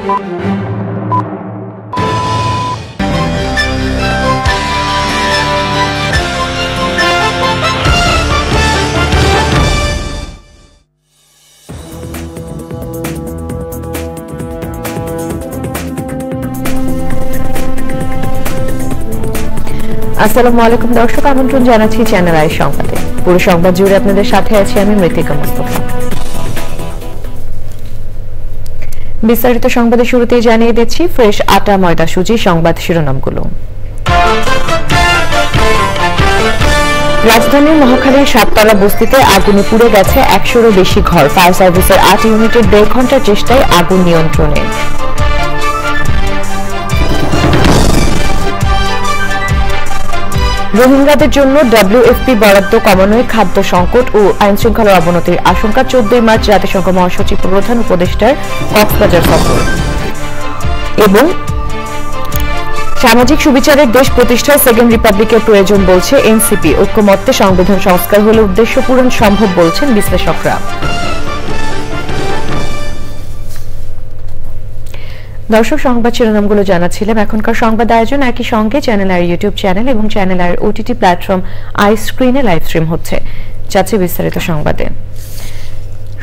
আসসালামু আলাইকুম দর্শক, আমন্ত্রণ জানাচ্ছি চ্যানেল আই সংবাদে। পুরো সংবাদ জুড়ে আপনাদের সাথে আছি আমি মৃত্তিকা মুস্তফা। বিস্তারিত সংবাদের শুরুতেই জানিয়ে দিচ্ছি ফ্রেশ আটা ময়দা সুজি সংবাদ শিরোনামগুলো। রাজধানীর মহাখালীর সাততলা বস্তিতে আগুনে পুড়ে গেছে 100-এরও বেশি ঘর। ফায়ার সার্ভিসের 8 ইউনিটের 1.5 ঘন্টার চেষ্টায় আগুন নিয়ন্ত্রণে। রোহিঙ্গাদের জন্য WFP বরাদ্দ কমানোয় খাদ্য সংকট ও আইনশৃঙ্খলার অবনতির আশঙ্কা। 14 মার্চ জাতিসংঘ মহাসচিব প্রধান উপদেষ্টার কক্সবাজার সফর। এবং সামাজিক সুবিচারের দেশ প্রতিষ্ঠায় সেকেন্ড রিপাবলিকের প্রয়োজন বলছে এনসিপি। ঐক্যমত্যে সংবিধান সংস্কার হলে উদ্দেশ্য পূরণ সম্ভব বলছেন বিশ্লেষকরা। দর্শক, সংবাদ শিরোনামগুলো জানাচ্ছিলাম। এখনকার সংবাদ আয়োজন একই সঙ্গে চ্যানেল আর ইউটিউব চ্যানেল এবং চ্যানেল আর ওটিটি প্ল্যাটফর্ম আই স্ক্রিনে লাইভ স্ট্রিম হচ্ছে। যাচ্ছে বিস্তারিত সংবাদে।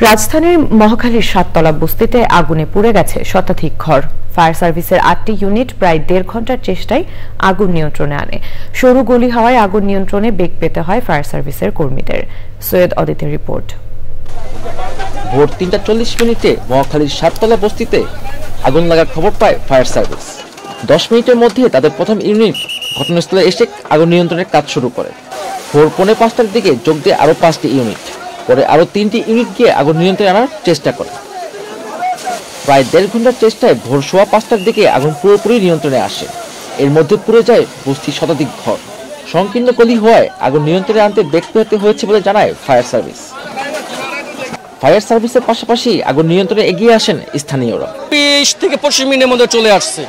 রাজধানীর মহাখালীর সাততলা বস্তিতে আগুনে পুড়ে গেছে শতাধিক ঘর। ফায়ার সার্ভিসের 8টি ইউনিট প্রায় 1.5 ঘন্টার চেষ্টায় আগুন নিয়ন্ত্রণে আনে। সরু গলি হওয়ায় আগুন নিয়ন্ত্রণে বেগ পেতে হয় ফায়ার সার্ভিসের কর্মীদের। সৈয়দ অদিতের রিপোর্ট। ভোর 3টা 40 মিনিটে মহাখালীর সাততলা বস্তিতে আগুন লাগার খবর পায় ফায়ার সার্ভিস। 10 মিনিটের মধ্যে তাদের প্রথম ইউনিট ঘটনাস্থলে এসে আগুন নিয়ন্ত্রণের কাজ শুরু করে। ভোর 4:45টার দিকে যোগ দিয়ে আরো 5টি ইউনিট, পরে আরো 3টি ইউনিট গিয়ে আগুন নিয়ন্ত্রণে আনার চেষ্টা করে। প্রায় 1.5 ঘন্টার চেষ্টায় ভোর 5:15টার দিকে আগুন পুরোপুরি নিয়ন্ত্রণে আসে। এর মধ্যে পুড়ে যায় বস্তির শতাধিক ঘর। সংকীর্ণ গলি হওয়ায় আগুন নিয়ন্ত্রণে আনতে বেগ পেতে হয়েছে বলে জানায় ফায়ার সার্ভিস। ফায়ার সার্ভিসের পাশাপাশি আগুন নিয়ন্ত্রণে এগিয়ে আসেন স্থানীয়রা। 20 থেকে 25 মিনিটের মধ্যে চলে আসছে।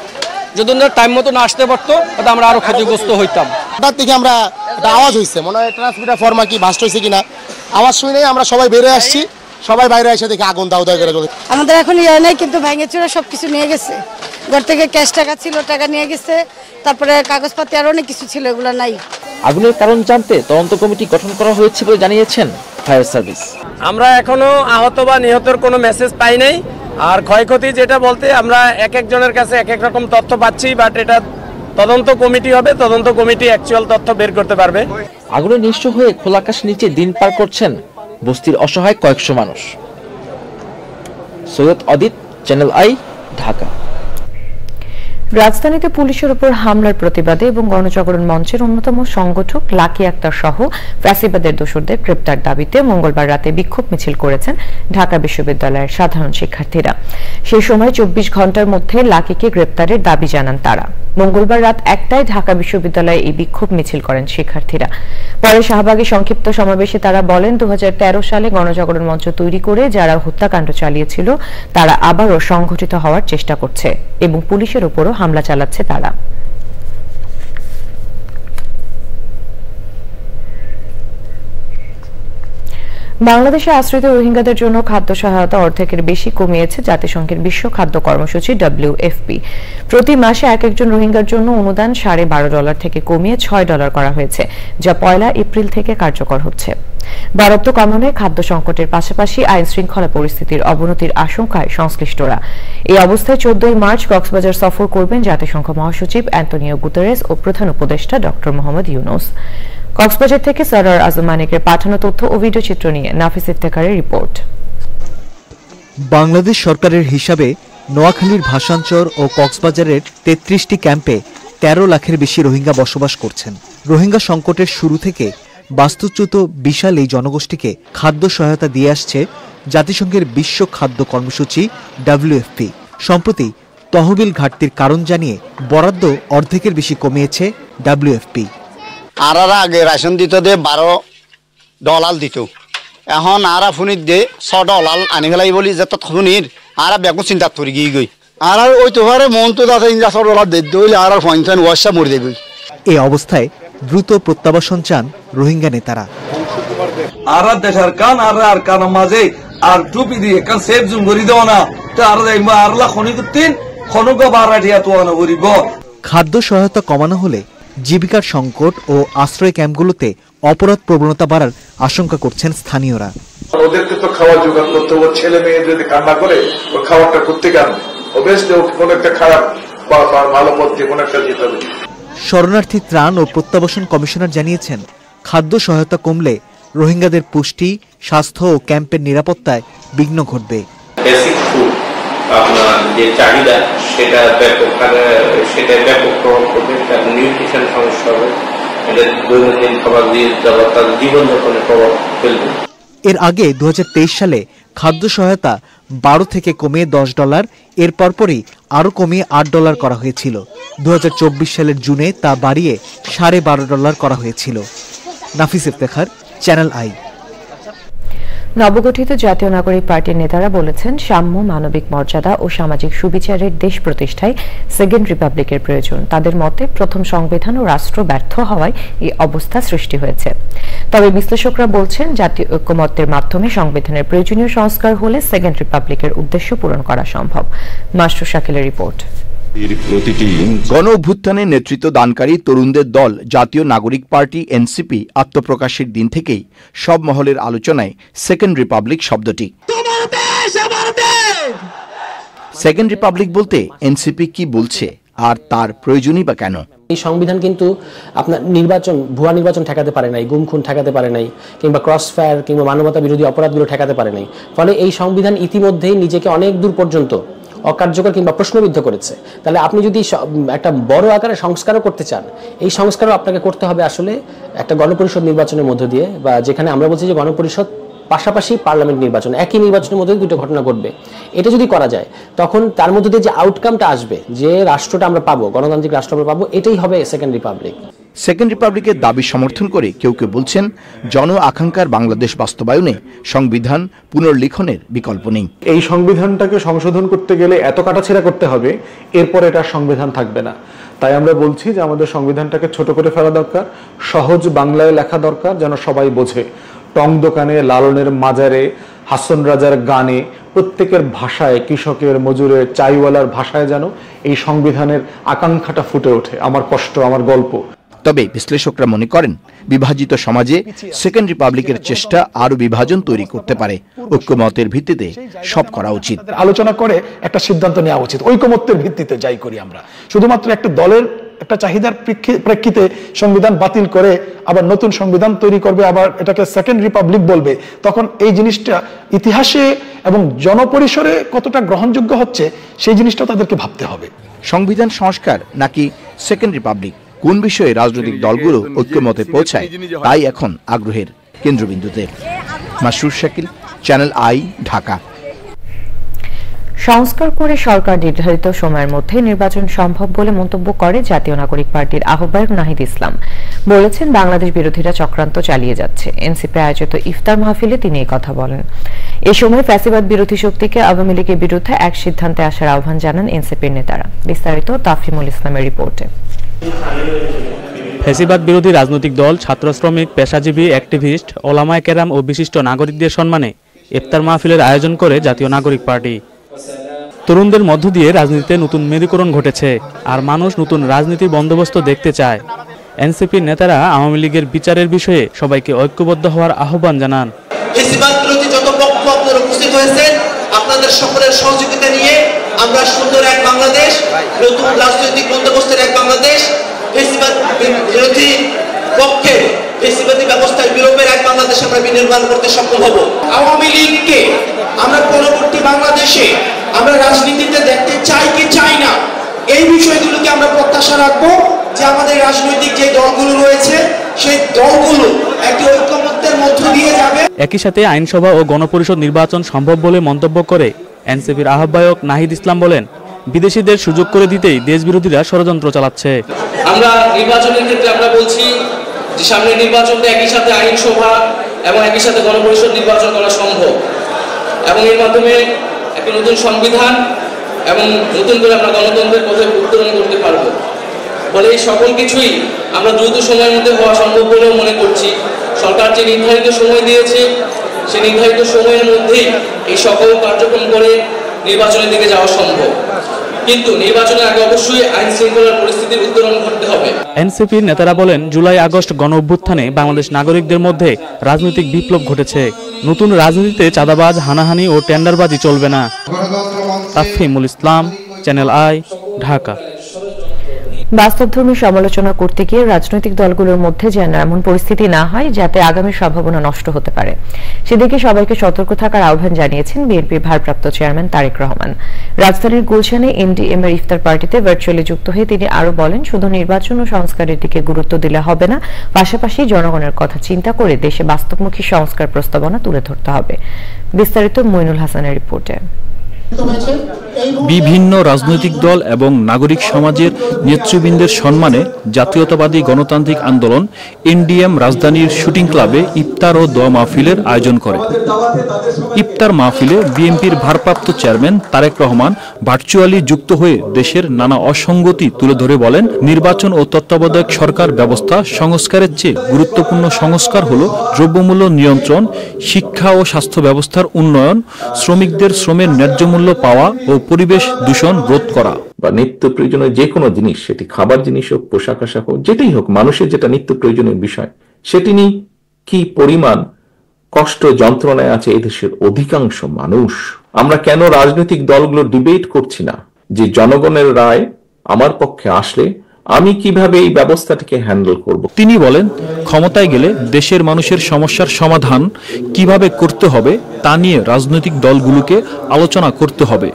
যদি আমরা টাইম মতো না আসতে পারতো তাহলে আমরা আরো ক্ষতিগ্রস্ত হইতাম। হঠাৎ থেকে আমরা একটা আওয়াজ হয়েছে, মনে হয় ট্রান্সমিটার ফর্মা কি বাস্ট হয়েছে কিনা, আওয়াজ শুনে আমরা সবাই বের হয়ে আসছি। সবাই বাইরে এসে দেখে আগুন দাউ দাউ করে চলে। আমাদের এখন নাই, কিন্তু ভেঙে চুরে সবকিছু নিয়ে গেছে। ঘর থেকে ক্যাশ টাকা ছিল, টাকা নিয়ে গেছে। তারপরে কাগজপাতি আরো অনেক কিছু ছিল, এগুলো নাই। আগুনের কারণ জানতে তদন্ত কমিটি গঠন করা হয়েছে বলে জানিয়েছেন ফায়ার সার্ভিস। আমরা এখনো আহত বা নিহতের কোনো মেসেজ পাই নাই। আর ক্ষয়ক্ষতি যেটা বলতে আমরা এক একজনের কাছে এক এক রকম তথ্য পাচ্ছি, বাট এটা তদন্ত কমিটি হবে, তদন্ত কমিটি অ্যাকচুয়াল তথ্য বের করতে পারবে। আগুনে নিঃস্ব হয়ে খোলা আকাশ নিচে দিন পার করছেন বস্তির অসহায় কয়েকশো মানুষ। সৈয়দ অদিত, চ্যানেল আই, ঢাকা। রাজধানীতে পুলিশের উপর হামলার প্রতিবাদে এবং গণজাগরণ মঞ্চের অন্যতম সংগঠক লাকি আক্তার সহ ফ্যাসিবাদের দোসরদের গ্রেপ্তার দাবিতে মঙ্গলবার রাতে বিক্ষোভ মিছিল করেছেন ঢাকা বিশ্ববিদ্যালয়ের সাধারণ শিক্ষার্থীরা। সেই সময় 24 ঘন্টার মধ্যে লাকিকে গ্রেপ্তারের দাবি জানান তারা। মঙ্গলবার রাত 1টায় ঢাকা বিশ্ববিদ্যালয়ে এই বিক্ষোভ মিছিল করেন শিক্ষার্থীরা। পরে শাহবাগে সংক্ষিপ্ত সমাবেশে তারা বলেন, 2013 সালে গণজাগরণ মঞ্চ তৈরি করে যারা হত্যাকাণ্ড চালিয়েছিল তারা আবারও সংগঠিত হওয়ার চেষ্টা করছে এবং পুলিশের উপরও হামলা চালাচ্ছে তারা। বাংলাদেশে আশ্রিত রোহিঙ্গাদের জন্য খাদ্য সহায়তা অর্ধেকের বেশি কমিয়েছে জাতিসংঘের বিশ্ব খাদ্য কর্মসূচি WFP। প্রতি মাসে এক একজন রোহিঙ্গার জন্য অনুদান $12.5 থেকে কমিয়ে $6 করা হয়েছে, যা 1 এপ্রিল থেকে কার্যকর হচ্ছে। বরাদ্দ কমানোয় খাদ্য সংকটের পাশাপাশি আইন শৃঙ্খলা পরিস্থিতির অবনতির আশঙ্কায় সংশ্লিষ্টরা। এই অবস্থায় 14 মার্চ কক্সবাজার সফর করবেন জাতিসংঘ মহাসচিব অ্যান্টোনিও গুতেরেস ও প্রধান উপদেষ্টা ডক্টর মোহাম্মদ ইউনুস। কক্সবাজার থেকে সরদার আজম মানিকের পাঠানো তথ্য ও ভিডিও চিত্র নিয়ে নাফিস ইফতেখারের রিপোর্ট। বাংলাদেশ সরকারের হিসাবে নোয়াখালীর ভাসানচর ও কক্সবাজারের 33টি ক্যাম্পে 13 লাখের বেশি রোহিঙ্গা বসবাস করছেন। রোহিঙ্গা সংকটের শুরু থেকে বাস্তুচ্যুত বিশাল এই জনগোষ্ঠীকে খাদ্য সহায়তা দিয়ে আসছে জাতিসংঘের বিশ্ব খাদ্য কর্মসূচি WFP। সম্প্রতি তহবিল ঘাটতির কারণ জানিয়ে বরাদ্দ অর্ধেকের বেশি কমিয়েছে WFP। আর আগে রেশন দিত দে $12 দিত, এখন আর ফুনির দে $6 আনি ফেলাই বলি যে তৎক্ষণির আর বেগুন চিন্তা করি গিয়ে গই আর ওই তো মন তো দাদা $6 দিলে আর পঞ্চান ওয়াশা মরে দেবে। এই অবস্থায় দ্রুত প্রত্যাবাসন চান রোহিঙ্গা নেতারা। আর দেশের কান আর কান মাঝে আর টুপি দিয়ে কারণ সেফ জুম করি দেওয়া না তো আর দেখবা আরলা খনি করতেন খনক বারাটিয়া তো আনা করিব। খাদ্য সহায়তা কমানো হলে জীবিকার সংকট ও আশ্রয় ক্যাম্পগুলোতে অপরাধ প্রবণতা বাড়ার আশঙ্কা করছেন স্থানীয়রা। ওদেরকে তো খাওয়া জোগাড় করতে হবে, ছেলে মেয়ে যদি কান্না করে ও খাবারটা করতে কেন অবশ্যই কোন একটা খারাপ বা ভালো পথে কোন একটা যেতে হবে। শরণার্থী ত্রাণ ও প্রত্যাবাসন কমিশনার জানিয়েছেন, খাদ্য সহায়তা কমলে রোহিঙ্গাদের পুষ্টি, স্বাস্থ্য ও ক্যাম্পের নিরাপত্তায় বিঘ্ন ঘটবে। বেসিক ফুড আপনার যে চাহিদা সেটা ব্যাপক প্রভাব পড়বে, তার নিউট্রিশন সমস্যা হবে, এটা দৈনন্দিন খাবার দিয়ে যাওয়া তাদের জীবনযাপনের প্রভাব ফেলবে। এর আগে 2023 সালে খাদ্য সহায়তা 12 থেকে কমিয়ে $10, এর পরপরই আরও কমিয়ে $8 করা হয়েছিল। 2024 সালের জুনে তা বাড়িয়ে $12.5 করা হয়েছিল। নাফিস ইফতেখার, চ্যানেল আই। নবগঠিত জাতীয় নাগরিক পার্টির নেতারা বলেছেন, সাম্য, মানবিক মর্যাদা ও সামাজিক সুবিচারের দেশ প্রতিষ্ঠায় সেকেন্ড রিপাবলিকের প্রয়োজন। তাদের মতে প্রথম সংবিধান ও রাষ্ট্র ব্যর্থ হওয়ায় এই অবস্থা সৃষ্টি হয়েছে। তবে বিশ্লেষকরা বলছেন, জাতীয় ঐক্যমত্যের মাধ্যমে সংবিধানের প্রয়োজনীয় সংস্কার হলে সেকেন্ড রিপাবলিকের উদ্দেশ্য পূরণ করা সম্ভব। মাস্টার শাকিলের রিপোর্ট। গণ অভ্যুত্থানে নেতৃত্ব দানকারী তরুণদের দল জাতীয় নাগরিক পার্টি এনসিপি আত্মপ্রকাশের দিন থেকেই সব মহলের আলোচনায় সেকেন্ড রিপাবলিক শব্দটি। সেকেন্ড রিপাবলিক বলতে এনসিপি কি বলছে আর তার প্রয়োজনই বা কেন? এই সংবিধান কিন্তু আপনার ভুয়া নির্বাচন ঠেকাতে পারে নাই, গুম খুন ঠেকাতে পারে নাই, কিংবা ক্রস ফায়ার কিংবা মানবতা বিরোধী অপরাধগুলো ঠেকাতে পারে নাই। ফলে এই সংবিধান ইতিমধ্যেই নিজেকে অনেক দূর পর্যন্ত অকার্যকর কিংবা প্রশ্নবিদ্ধ করেছে। তাহলে আপনি যদি একটা বড় আকারে সংস্কারও করতে চান, এই সংস্কারও আপনাকে করতে হবে আসলে একটা গণপরিষদ নির্বাচনের মধ্য দিয়ে, বা যেখানে আমরা বলছি যে গণপরিষদ পাশাপাশি পার্লামেন্ট নির্বাচন, একই নির্বাচনের মধ্যে দুটো ঘটনা ঘটবে। এটা যদি করা যায় তখন তার মধ্যে দিয়ে যে আউটকামটা আসবে, যে রাষ্ট্রটা আমরা পাবো, গণতান্ত্রিক রাষ্ট্র আমরা পাবো, এটাই হবে সেকেন্ড রিপাবলিক। সেকেন্ড রিপাবলিকের দাবি সমর্থন করে কেউ কেউ বলছেন, জন আকাঙ্ক্ষার বাংলাদেশ বাস্তবায়নে সংবিধান পুনর্লিখনের বিকল্প নেই। এই সংবিধানটাকে সংশোধন করতে গেলে এত কাটাছেঁড়া করতে হবে, এরপর এটা সংবিধান থাকবে না। তাই আমরা বলছি যে আমাদের সংবিধানটাকে ছোট করে ফেলা দরকার, সহজ বাংলায় লেখা দরকার, যেন সবাই বোঝে। টং দোকানে, লালনের মাজারে, হাসন রাজার গানে, প্রত্যেকের ভাষায়, কৃষকের, মজুরের, চাইওয়ালার ভাষায় যেন এই সংবিধানের আকাঙ্ক্ষাটা ফুটে ওঠে, আমার কষ্ট, আমার গল্প। তবে বিশ্লেষকরা মনে করেন, বিভাজিত সমাজে সেকেন্ড রিপাবলিকের চেষ্টা আরো বিভাজন তৈরি করতে পারে। ঐক্যমতের ভিত্তিতে সব করা উচিত। আলোচনা করে একটা সিদ্ধান্ত নেওয়া উচিত, ঐক্যমত্যের ভিত্তিতে যাই করি আমরা। শুধুমাত্র একটা দলের একটা চাহিদার প্রেক্ষিতে সংবিধান বাতিল করে আবার নতুন সংবিধান তৈরি করবে, আবার এটাকে সেকেন্ড রিপাবলিক বলবে, তখন এই জিনিসটা ইতিহাসে এবং জনপরিসরে কতটা গ্রহণযোগ্য হচ্ছে সেই জিনিসটা তাদেরকে ভাবতে হবে। সংবিধান সংস্কার নাকি সেকেন্ড রিপাবলিক, কোন বিষয়ে রাজনৈতিক দলগুলো ঐক্যমতে পৌঁছায়, তাই এখন আগ্রহের কেন্দ্রবিন্দুতে। Masrur Shakil, channel I, Dhaka. সংস্কার করে সরকার নির্ধারিত সময়ের মধ্যে নির্বাচন সম্ভব বলে মন্তব্য করে জাতীয় নাগরিক পার্টির আহ্বায়ক নাহিদ ইসলাম। বলেছেন, বাংলাদেশ বিরোধীরা চক্রান্ত চালিয়ে যাচ্ছে। এনসিপি আয়োজিত ইফতার মাহফিলে তিনি এই কথা বলেন। এ সময় ফ্যাসিবাদ বিরোধী শক্তিকে আওয়ামী লীগের বিরুদ্ধে এক সিদ্ধান্তে আসার আহ্বান জানান এনসিপির নেতারা। বিস্তারিত তাফিমুল ইসলামের রিপোর্টে। ফ্যাসিবাদ বিরোধী রাজনৈতিক দল, ছাত্র, শ্রমিক, পেশাজীবী, অ্যাক্টিভিস্ট, ওলামায়ে কেরাম ও বিশিষ্ট নাগরিকদের সম্মানে ইফতার মাহফিলের আয়োজন করে জাতীয় নাগরিক পার্টি। তরুণদের মধ্য দিয়ে রাজনীতিতে নতুন মেরুকরণ ঘটেছে, আর মানুষ নতুন রাজনীতির বন্দোবস্ত দেখতে চায়। এনসিপির নেতারা আওয়ামী লীগের বিচারের বিষয়ে সবাইকে ঐক্যবদ্ধ হওয়ার আহ্বান জানান। ফ্যাসিবাদ বিরোধী যত পক্ষ আপনারা উপস্থিত হয়েছেন, আপনাদের সকলের সহযোগিতা নিয়ে আমরা সুন্দর এক বাংলাদেশ, নতুন রাজনৈতিক বন্দোবস্তের এক বাংলাদেশ, ফ্যাসিবাদ বিরোধী পক্ষে ফ্যাসিবাদী ব্যবস্থার বিলোপের এক বাংলাদেশ আমরা বিনির্মাণ করতে সক্ষম হব। আওয়ামী লীগকে আমরা পরবর্তী বাংলাদেশে আমরা রাজনীতিতে দেখতে চাই কি চাই না, এই বিষয়গুলোকে আমরা প্রত্যাশা রাখবো যে আমাদের রাজনৈতিক যে দলগুলো রয়েছে সেই দলগুলো একটি ঐক্যমত্যের মধ্য দিয়ে যাবে। একই সাথে আইনসভা ও গণপরিষদ নির্বাচন সম্ভব বলে মন্তব্য করে এনসিপির আহ্বায়ক নাহিদ ইসলাম বলেন, বিদেশিদের সুযোগ করে দিতেই দেশবিরোধীরা ষড়যন্ত্র চালাচ্ছে। আমরা নির্বাচনের ক্ষেত্রে আমরা বলছি যে সামনে নির্বাচনটা একই সাথে আইনসভা এবং একই সাথে গণপরিষদ নির্বাচন করা সম্ভব, এবং এর মাধ্যমে একটা নতুন সংবিধান এবং নতুন করে আমরা গণতন্ত্রের পথে উত্তরণ করতে পারবো। ফলে এই সকল কিছুই আমরা দ্রুত সময়ের মধ্যে হওয়া সম্ভব বলেও মনে করছি। সরকার যে নির্ধারিত সময় দিয়েছে, সেই নির্ধারিত সময়ের মধ্যেই এই সকল কার্যক্রম করে নির্বাচনের দিকে যাওয়া সম্ভব, কিন্তু নির্বাচনের আগে অবশ্যই আইন শৃঙ্খলার পরিস্থিতির উত্তরণ ঘটতে হবে। এনসিপির নেতারা বলেন, জুলাই আগস্ট গণ অভ্যুত্থানে বাংলাদেশ নাগরিকদের মধ্যে রাজনৈতিক বিপ্লব ঘটেছে। নতুন রাজনীতিতে চাঁদাবাজ, হানাহানি ও টেন্ডারবাজি চলবে না। তাফহিমুল ইসলাম, চ্যানেল আই, ঢাকা। বাস্তবধর্মী সমালোচনা করতে গিয়ে রাজনৈতিক দলগুলোর মধ্যে যেন এমন পরিস্থিতি না হয় যাতে আগামী সম্ভাবনা নষ্ট হতে পারে, সেদিকে সবাইকে সতর্ক থাকার আহ্বান জানিয়েছেন বিএনপির ভারপ্রাপ্ত চেয়ারম্যান তারেক রহমান। রাজধানীর গুলশানে এনডিএম এর ইফতার পার্টিতে ভার্চুয়ালি যুক্ত হয়ে তিনি আরো বলেন, শুধু নির্বাচন ও সংস্কারের দিকে গুরুত্ব দিলে হবে না, পাশাপাশি জনগণের কথা চিন্তা করে দেশে বাস্তবমুখী সংস্কার প্রস্তাবনা তুলে ধরতে হবে। বিস্তারিত মইনুল হাসানের রিপোর্টে। বিভিন্ন রাজনৈতিক দল এবং নাগরিক সমাজের নেতৃবৃন্দের সম্মানে জাতীয়তাবাদী গণতান্ত্রিক আন্দোলন এনডিএম রাজধানীর শুটিং ক্লাবে ইফতার ও দোয়া মাহফিলের আয়োজন করে। ইফতার মাহফিলে বিএনপির ভারপ্রাপ্ত চেয়ারম্যান তারেক রহমান ভার্চুয়ালি যুক্ত হয়ে দেশের নানা অসঙ্গতি তুলে ধরে বলেন, নির্বাচন ও তত্ত্বাবধায়ক সরকার ব্যবস্থা সংস্কারের চেয়ে গুরুত্বপূর্ণ সংস্কার হল দ্রব্যমূল্য নিয়ন্ত্রণ, শিক্ষা ও স্বাস্থ্য ব্যবস্থার উন্নয়ন, শ্রমিকদের শ্রমের ন্যায্য মূল্য পাওয়া ও পরিবেশ দূষণ রোধ করা। বা নিত্য প্রয়োজনীয় যে কোনো জিনিস, সেটি খাবার জিনিস হোক, পোশাক আশাক হোক, যেটাই হোক, মানুষের যেটা নিত্য প্রয়োজনীয় বিষয়, সেটি নিয়ে কি পরিমাণ কষ্ট যন্ত্রণায় আছে এদেশের অধিকাংশ মানুষ। আমরা কেন রাজনৈতিক দলগুলো ডিবেট করছি না যে জনগণের রায় আমার পক্ষে আসলে আমি কিভাবে এই ব্যবস্থাটিকে হ্যান্ডেল করব। তিনি বলেন, ক্ষমতায় গেলে দেশের মানুষের সমস্যার সমাধান কিভাবে করতে হবে তা নিয়ে রাজনৈতিক দলগুলোকে আলোচনা করতে হবে।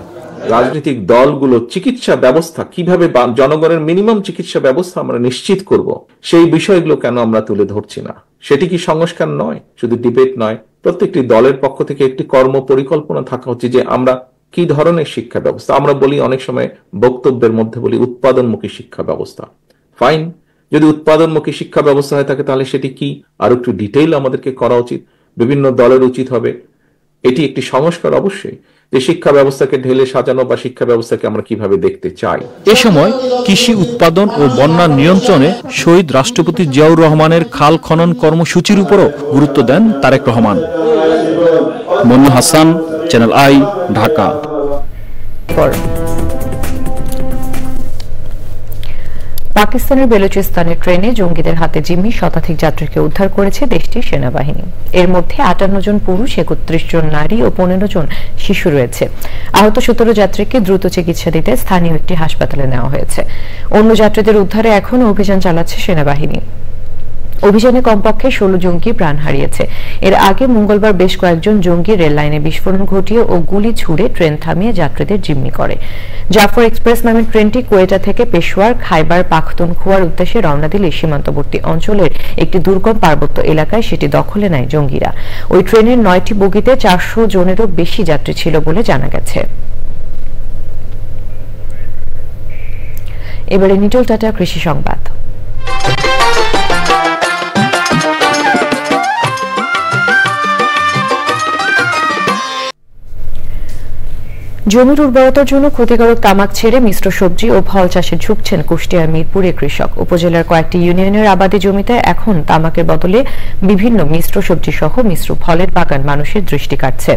রাজনৈতিক দলগুলো চিকিৎসা ব্যবস্থা কিভাবে, জনগণের মিনিমাম চিকিৎসা ব্যবস্থা আমরা নিশ্চিত করব, সেই বিষয়গুলো কেন আমরা তুলে ধরছি না। সেটি কি সংস্কার নয়, শুধু ডিবেট নয়, প্রত্যেকটি দলের পক্ষ থেকে একটি কর্ম পরিকল্পনা থাকা উচিত যে আমরা কি ধরনের শিক্ষা ব্যবস্থা। আমরা বলি অনেক সময় বক্তব্যের মধ্যে বলি উৎপাদনমুখী শিক্ষা ব্যবস্থা। ফাইন, যদি উৎপাদনমুখী শিক্ষা ব্যবস্থা হয়ে থাকে তাহলে সেটি কি আর একটু ডিটেইল আমাদেরকে করা উচিত। বিভিন্ন দলের উচিত হবে এটি একটি সংস্কার অবশ্যই, যে শিক্ষা ব্যবস্থাকে ঢেলে সাজানো বা শিক্ষা ব্যবস্থাকে আমরা কিভাবে দেখতে চাই। এ সময় কৃষি উৎপাদন ও বন্যা নিয়ন্ত্রণে শহীদ রাষ্ট্রপতি জিয়াউর রহমানের খাল খনন কর্মসূচির উপরও গুরুত্ব দেন তারেক রহমান। মনির হাসান, চ্যানেল আই, ঢাকা। পাকিস্তানের বেলুচিস্তানের ট্রেনে জঙ্গিদের হাতে জিম্মি শতাধিক যাত্রীকে উদ্ধার করেছে দেশটির সেনাবাহিনী। এর মধ্যে 58 জন পুরুষ, 31 জন নারী ও 15 জন শিশু রয়েছে। আহত 17 যাত্রীকে দ্রুত চিকিৎসা দিতে স্থানীয় একটি হাসপাতালে নেওয়া হয়েছে। অন্য যাত্রীদের উদ্ধারে এখনও অভিযান চালাচ্ছে সেনাবাহিনী। অভিযানে কমপক্ষে 16 জঙ্গি প্রাণ হারিয়েছে। এর আগে মঙ্গলবার বেশ কয়েকজন জঙ্গি রেল লাইনে বিস্ফোরণ ঘটিয়ে ও গুলি ছুড়ে ট্রেন থামিয়ে যাত্রীদের জিম্মি করে। জাফর এক্সপ্রেস নামের ট্রেনটি কোয়েটা থেকে পেশোয়ার, খাইবার পাখতুনখোয়ার উদ্দেশ্যে রওনা দিলে সীমান্তবর্তী অঞ্চলের একটি দুর্গম পার্বত্য এলাকায় সেটি দখলে নেয় জঙ্গিরা। ওই ট্রেনের 9টি বগিতে 400 জনেরও বেশি যাত্রী ছিল বলে জানা গেছে। এবারে নিটল টাটা কৃষি সংবাদ। জমির উর্বরতার জন্য ক্ষতিকারক তামাক ছেড়ে মিশ্র সবজি ও ফল চাষে ঝুঁকছেন কুষ্টিয়ার মিরপুরের কৃষক। উপজেলার কয়েকটি ইউনিয়নের আবাদি জমিতে এখন তামাকের বদলে বিভিন্ন মিশ্র সবজি সহ মিশ্র ফলের বাগান মানুষের দৃষ্টি কাটছে।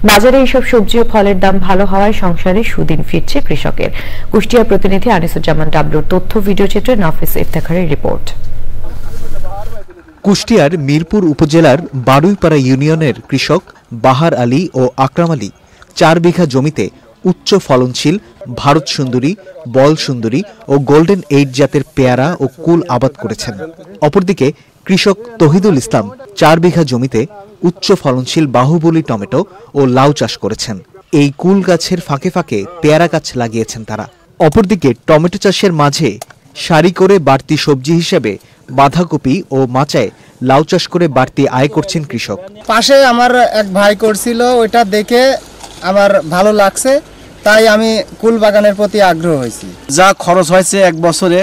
বাজারে এইসব সবজি ও ফলের দাম ভালো হওয়ায় সংসারে সুদিন ফিরছে কৃষকের। কুষ্টিয়ার প্রতিনিধি আনিসুজ্জামান ডাবলুর তথ্য ভিডিওচিত্রে নাফিস ইফতেখারের রিপোর্ট। কুষ্টিয়ার মিরপুর উপজেলার বারুইপাড়া ইউনিয়নের কৃষক বাহার আলী ও আকরাম আলী 4 বিঘা জমিতে উচ্চ ফলনশীল ভারত সুন্দরী, বল সুন্দরী ও গোল্ডেন 8 জাতের পেয়ারা ও কুল আবাদ করেছেন। অপরদিকে কৃষক তহিদুল ইসলাম 4 বিঘা জমিতে উচ্চ ফলনশীল বাহুবলী টমেটো ও লাউ চাষ করেছেন। এই কুল গাছের ফাঁকে ফাঁকে পেয়ারা গাছ লাগিয়েছেন তারা। অপরদিকে টমেটো চাষের মাঝে সারি করে বাড়তি সবজি হিসেবে বাঁধাকপি ও মাচায় লাউ চাষ করে বাড়তি আয় করছেন কৃষক। পাশে আমার এক ভাই করছিল, ওইটা দেখে আমার ভালো লাগছে, তাই আমি কুল বাগানের প্রতি আগ্রহ হয়েছি। যা খরচ হয়েছে এক বছরে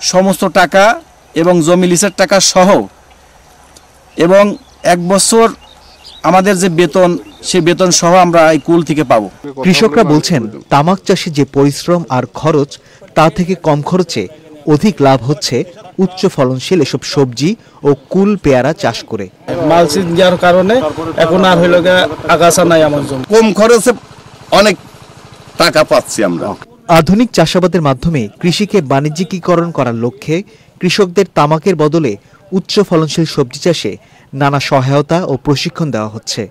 সমস্ত টাকা এবং জমি লিজের টাকা সহ, এবং এক বছর আমাদের যে বেতন, সেই বেতন সহ আমরা এই কুল থেকে পাবো। কৃষকরা বলছেন তামাক চাষে যে পরিশ্রম আর খরচ, তা থেকে কম খরচে অধিক লাভ হচ্ছে উচ্চ ফলনশীল এসব সবজি ও কুল পেয়ারা চাষ করে। মালচিং দেওয়ার কারণে এখন আর হইল আগাছা নাই আমার জন্য, কম খরচে অনেক টাকা পাচ্ছি আমরা। আধুনিক চাষাবাদের মাধ্যমে কৃষিকে বাণিজ্যিকীকরণ করার লক্ষ্যে কৃষকদের তামাকের বদলে উচ্চ ফলনশীল সবজি চাষে নানা সহায়তা ও প্রশিক্ষণ দেওয়া হচ্ছে।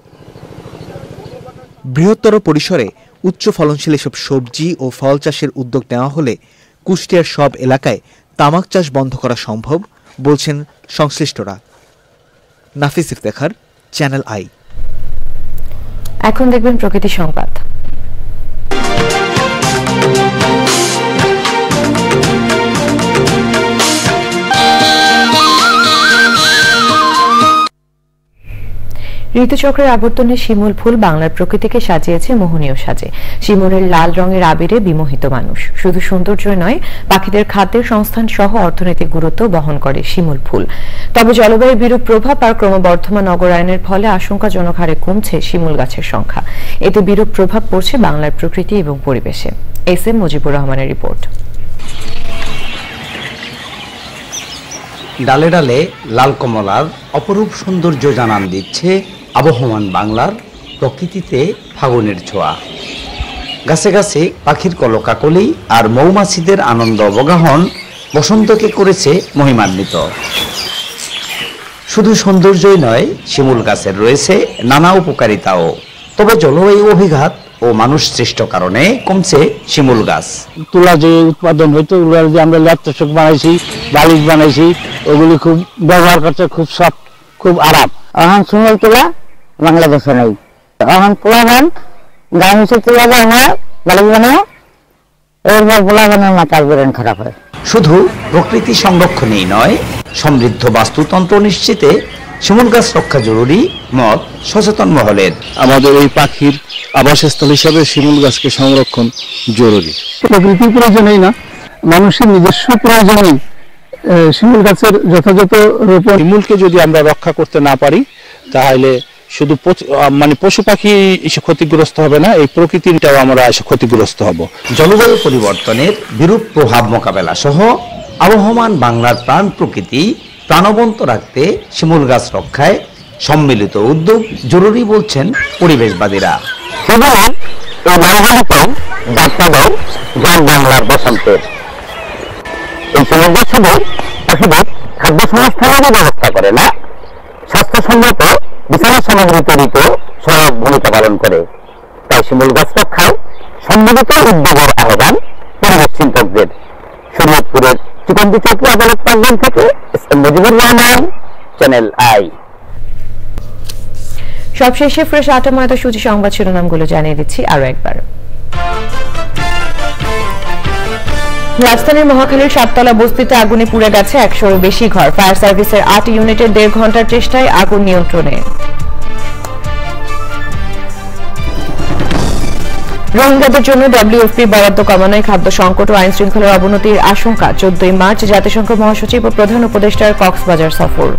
বৃহত্তর পরিসরে উচ্চ ফলনশীল এসব সবজি ও ফল চাষের উদ্যোগ নেওয়া হলে কুষ্টিয়ার সব এলাকায় তামাক চাষ বন্ধ করা সম্ভব বলছেন সংশ্লিষ্টরা। নাফিস ইফতেখার, চ্যানেল আই। এখন দেখবেন প্রকৃতি সংবাদ। ঋতুচক্রের আবর্তনে শিমুল ফুল বাংলার প্রকৃতিকে সাজিয়েছে মোহনীয় সাজে। শিমুলের লাল রঙের আবিরে বিমোহিত মানুষ। শুধু সৌন্দর্যই নয়, পাখিদের খাদ্যের সংস্থান সহ অর্থনৈতিক গুরুত্ব বহন করে শিমুল ফুল। তবে জলবায়ুর বিরূপ প্রভাব আর ক্রমবর্ধমান নগরায়নের ফলে আশঙ্কাজনক হারে কমছে শিমুল গাছের সংখ্যা। এতে বিরূপ প্রভাব পড়ছে বাংলার প্রকৃতি এবং পরিবেশে। এস এম মুজিবুর রহমানের রিপোর্ট। ডালে ডালে লাল কমলার অপরূপ সৌন্দর্য জানান দিচ্ছে আবহমান বাংলার প্রকৃতিতে ফাগুনের ছোঁয়া। গাছে গাছে পাখির কলকাকলি আর মৌমাছিদের আনন্দ অবগাহন বসন্তকে করেছে মহিমান্বিত। শুধু সৌন্দর্যই নয়, শিমুল গাছের রয়েছে নানা উপকারিতাও। তবে জলবায়ু অভিঘাত ও মানুষ সৃষ্ট কারণে কমছে শিমুল গাছ। তুলা যে উৎপাদন হইতো, যে আমরা ল্যাপ তোষক বানাইছি, বালিশ বানাইছি, ওগুলি খুব ব্যবহার করতে খুব সফট, খুব আরাম। এখন শিমুল তুলা বাংলাদেশে নেই। এখন পোলাবান গামুছে তুলা বানায়, বালিশ বানায়, এরপর পোলাবানের মাথার ব্রেন খারাপ হয়। শুধু প্রকৃতি সংরক্ষণেই নয়, সমৃদ্ধ বাস্তুতন্ত্র নিশ্চিতে শিমুল গাছ রক্ষা জরুরি মত সচেতন মহলের। আমাদের এই পাখির আবাসস্থল হিসাবে শিমুল গাছকে সংরক্ষণ জরুরি। প্রকৃতির প্রয়োজনেই না, মানুষের নিজস্ব প্রয়োজনেই শিমুল গাছের যথাযথ রোপণ। শিমুলকে যদি আমরা রক্ষা করতে না পারি, তাহলে শুধু পশু পাখি এসে ক্ষতিগ্রস্ত হবে না, এই প্রকৃতিটাও আমরা এসে ক্ষতিগ্রস্ত হব। জলবায়ু পরিবর্তনের বিরূপ প্রভাব মোকাবেলা সহ আবহমান বাংলার প্রাণ প্রকৃতি প্রাণবন্ত রাখতে শিমুল গাছ রক্ষায় সম্মিলিত উদ্যোগ জরুরি বলছেন পরিবেশবাদীরা। বাংলার বসন্তের এই শিমুল গাছ শুধু পাখিদের খাদ্য সংস্থানের ব্যবস্থা করে না, স্বাস্থ্যসম্মত বিছানা সামগ্রী তৈরিতেও সহায়ক ভূমিকা পালন করে। তাই শিমুল গাছ রক্ষায় সম্মিলিত উদ্যোগের আহ্বান পরিবেশ চিন্তকদের। শরীয়তপুরের চিকন্দি চৌকি আদালত প্রাঙ্গণ থেকে মুজিবুর রহমান, চ্যানেল আই। সবশেষে ফ্রেশ ৮টা ময়দা সূচি সংবাদ শিরোনামগুলো জানিয়ে দিচ্ছি আরো একবার। রাজধানীর মহাখালীর সাততলা বস্তিতে আগুনে পুড়ে গেছে ১০০-এরও বেশি ঘর। ফায়ার সার্ভিসের ৮ ইউনিটের ১.৫ ঘন্টার চেষ্টায় আগুন নিয়ন্ত্রণে। রোহিঙ্গাদের জন্য ডব্লিউএফপি বরাদ্দ কমানোয় খাদ্য সংকট ও আইন শৃঙ্খলার অবনতির আশঙ্কা। ১৪ই মার্চ জাতিসংঘ মহাসচিব ও প্রধান উপদেষ্টার কক্সবাজার সফর।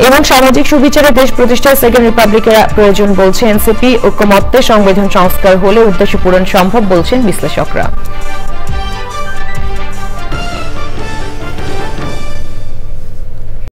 এবং সামাজিক সুবিচারে দেশ প্রতিষ্ঠায় সেকেন্ড রিপাবলিকের প্রয়োজন বলছে এনসিপি। ঐক্যমত্যে সংবিধান সংস্কার হলে উদ্দেশ্য পূরণ সম্ভব বলছেন বিশ্লেষকরা।